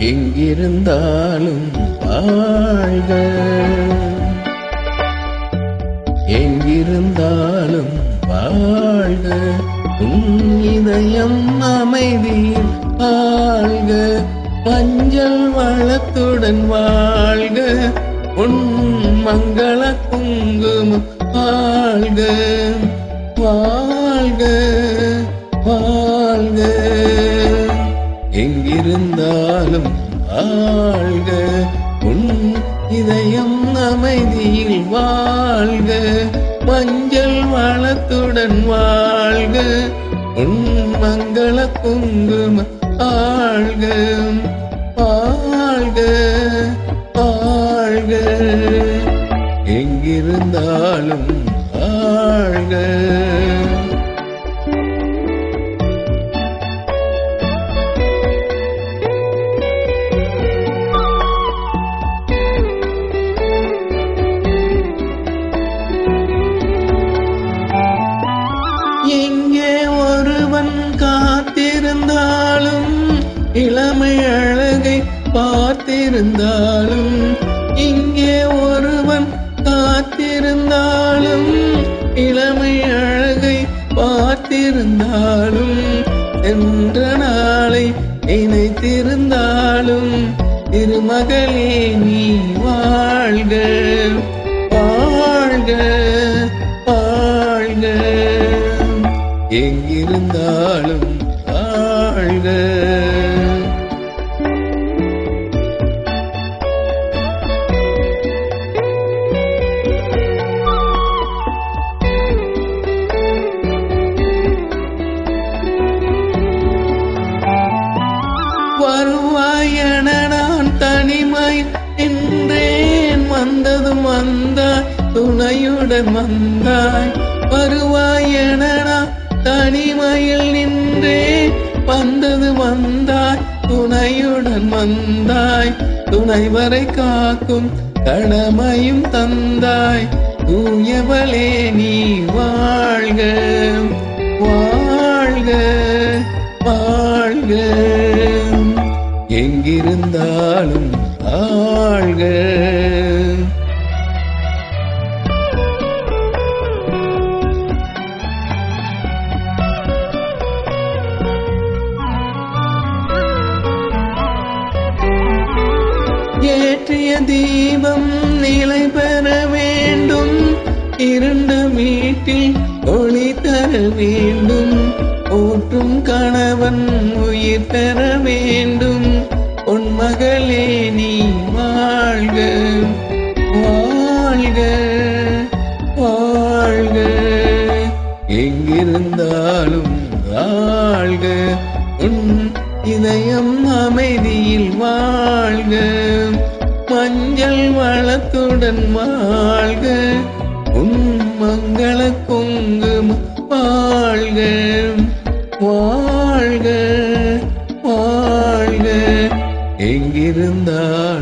எங்கிருந்தாலும் வாழ்க, எங்கிருந்தாலும் வாழ்க, உன் இதயம் அமைதியில் வாழ்க, மஞ்சள் வளத்துடன் வாழ்க, உன் மங்கள குங்குமம் வாழ்க, வாழ்க வாழ்க, எங்கிருந்தாலும் வாழ்க, உன் இதயம் அமைதியில் வாழ்க, மஞ்சள் வளத்துடன் வாழ்க, உன் மங்கள குங்கும வாழ்க, வாழ்க வாழ்க, எங்கிருந்தாலும் வாழ்க. எங்கே ஒருவன் காத்திருந்தாலும் இளமை அழகை பார்த்திருந்தாலும், இங்கே ஒருவன் காத்திருந்தாலும் இளமை அழகை பார்த்திருந்தாலும், சென்ற நாளை நினைத்திருந்தாலும் திருமகளே நீ வாழ்க, வாழ்க வாழ்க, எங்கிருந்தாலும் வாழ்க. வருவாயென நான் தனிமை நின்றேன், வந்ததும் வந்தாய் துணையுடன் வந்தாய், வருவாயென நான் தனிமையில் நின்றேன், வந்தது வந்தாய் துணையுடன் வந்தாய், துணை வரை காக்கும் கடமையும் தந்தாய், தூயவளே நீ வாழ்க, வாழ்க வாழ்க, எங்கிருந்தாலும் வாழ்க. ஏற்றிய தீபம் நிலை பெற வேண்டும், இருண்ட வீட்டில் ஒளி தர வேண்டும், போற்றும் கணவன் உயிர் பெற வேண்டும், உன் மகளே நீ வாழ்க, வாழ்க வாழ்க, எங்கிருந்தாலும் வாழ்க, உன் இதயம் அமைதியில் வாழ்க, மஞ்சள் வளத்துடன் வாழ்க, உன் மங்கள குங்குமம் வாழ்க, வாழ்க வாழ்க, எங்கிருந்தாலும்